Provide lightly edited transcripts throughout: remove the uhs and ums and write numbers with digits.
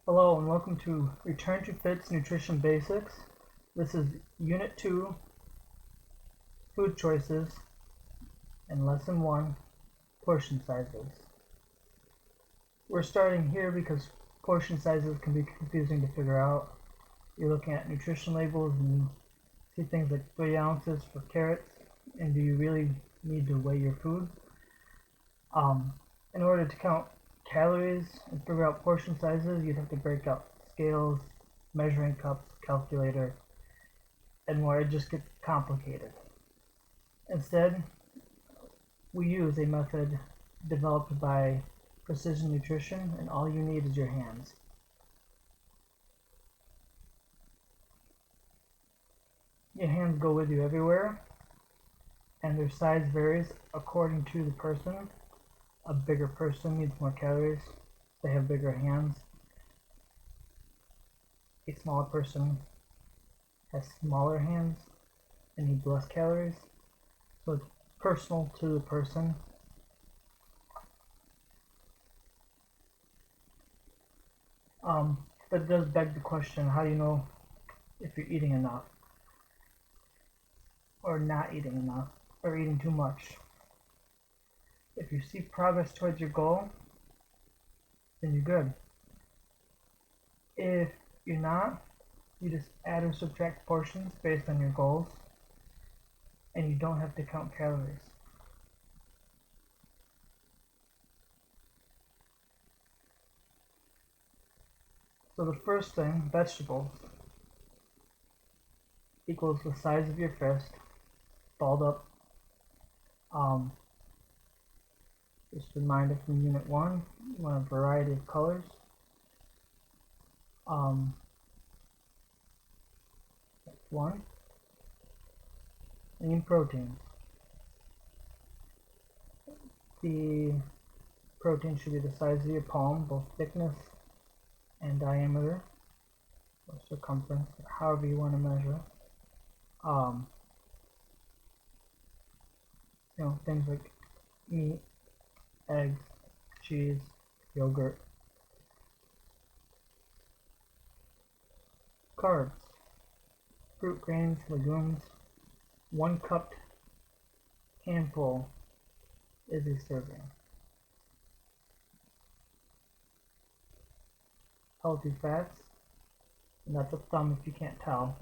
Hello and welcome to Return to Fit's Nutrition Basics. This is Unit 2, Food Choices, and Lesson 1, Portion Sizes. We're starting here because portion sizes can be confusing to figure out. You're looking at nutrition labels and you see things like 3 ounces for carrots, and do you really need to weigh your food? In order to count calories and figure out portion sizes, you'd have to break out scales, measuring cups, calculator, and more. It just gets complicated. Instead, we use a method developed by Precision Nutrition, and all you need is your hands. Your hands go with you everywhere, and their size varies according to the person. A bigger person needs more calories. They have bigger hands. A smaller person has smaller hands and needs less calories. So it's personal to the person. But it does beg the question, how do you know if you're eating enough or not eating enough or eating too much? If you see progress towards your goal, then you're good. If you're not, you just add or subtract portions based on your goals, and you don't have to count calories. So the first thing, vegetables, equals the size of your fist, balled up. Just a reminder from Unit 1, you want a variety of colors. That's 1. Lean proteins. The protein should be the size of your palm, both thickness and diameter, or circumference, however you want to measure. Things like meat, eggs, cheese, yogurt. Carbs, fruit, grains, legumes. 1 cupped handful is a serving. Healthy fats, and that's a thumb if you can't tell.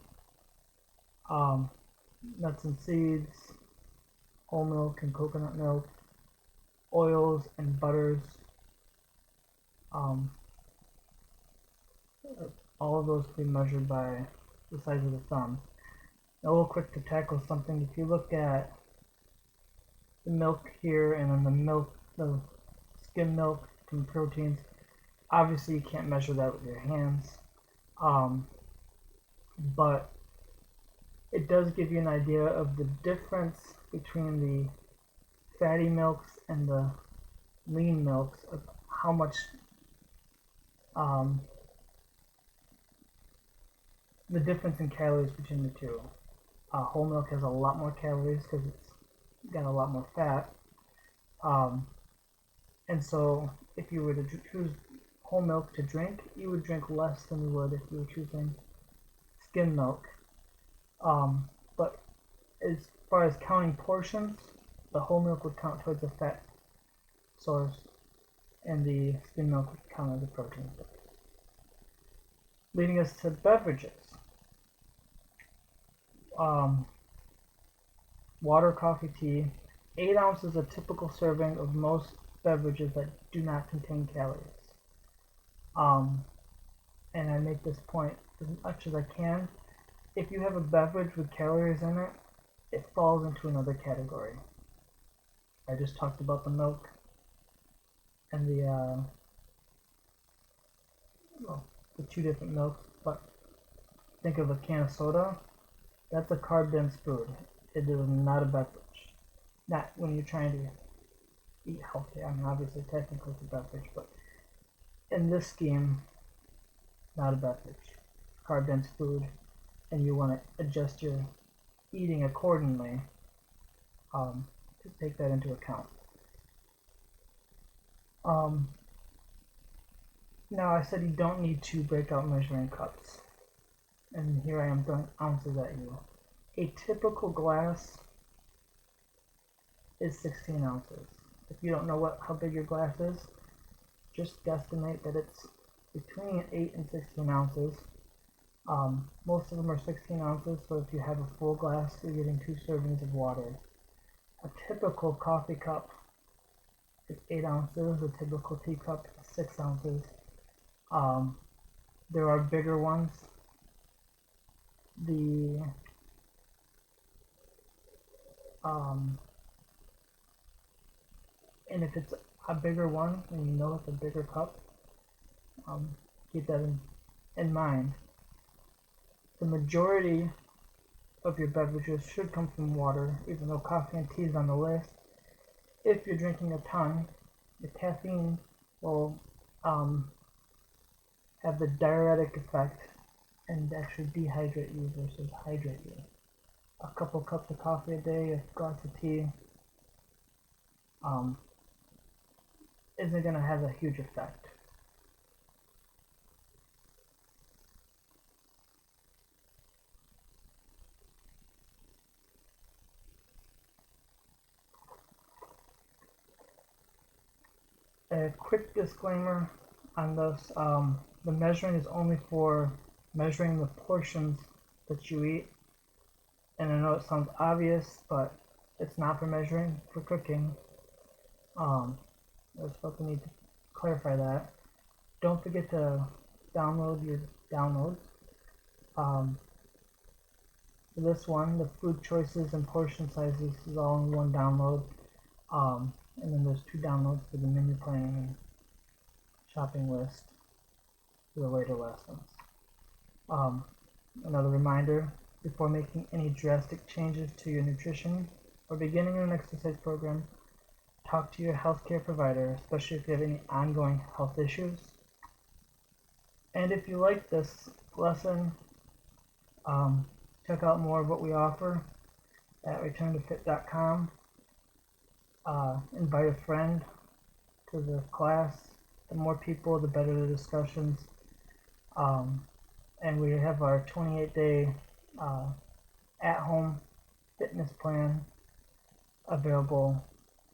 Nuts and seeds, whole milk and coconut milk, oils and butters. All of those can be measured by the size of the thumb. Now, real quick to tackle something, if you look at the milk here and then the skim milk from proteins, obviously you can't measure that with your hands, but it does give you an idea of the difference between the fatty milks and the lean milks, of how much the difference in calories between the two. Whole milk has a lot more calories because it's got a lot more fat, and so if you were to choose whole milk to drink, you would drink less than you would if you were choosing skim milk. But as far as counting portions, the whole milk would count towards the fat source, and the skim milk would count as a protein source. Leading us to beverages. Water, coffee, tea. 8 ounces is a typical serving of most beverages that do not contain calories. And I make this point as much as I can. If you have a beverage with calories in it, it falls into another category. I just talked about the milk and the 2 different milks, but think of a can of soda. That's a carb-dense food. It is not a beverage. Not when you're trying to eat healthy. I mean, obviously, technically it's a beverage, but in this scheme, not a beverage. Carb-dense food, and you want to adjust your eating accordingly to take that into account. Now I said you don't need to break out measuring cups, and here I am throwing ounces at you. A typical glass is 16 ounces. If you don't know how big your glass is, just guesstimate that it's between 8 and 16 ounces. Most of them are 16 ounces, so if you have a full glass, you're getting 2 servings of water. A typical coffee cup is 8 ounces, a typical tea cup is 6 ounces. There are bigger ones. The and if it's a bigger one and you know it's a bigger cup, keep that in mind. The majority of your beverages should come from water, even though coffee and tea is on the list. If you're drinking a ton, the caffeine will have the diuretic effect and actually dehydrate you versus hydrate you. A couple cups of coffee a day, a glass of tea, isn't going to have a huge effect. A quick disclaimer on this, the measuring is only for measuring the portions that you eat. And I know it sounds obvious, but it's not for measuring, for cooking. I was supposed to need to clarify that. Don't forget to download your downloads. For this one, the food choices and portion sizes is all in one download. And then there's 2 downloads for the menu planning and shopping list for the later lessons. Another reminder, before making any drastic changes to your nutrition or beginning an exercise program, talk to your healthcare provider, especially if you have any ongoing health issues. And if you like this lesson, check out more of what we offer at returntofit.com. Invite a friend to the class. The more people, the better the discussions. And we have our 28-day at-home fitness plan available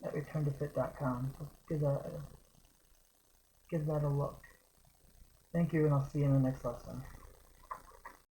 at returntofit.com. So give that a look. Thank you, and I'll see you in the next lesson.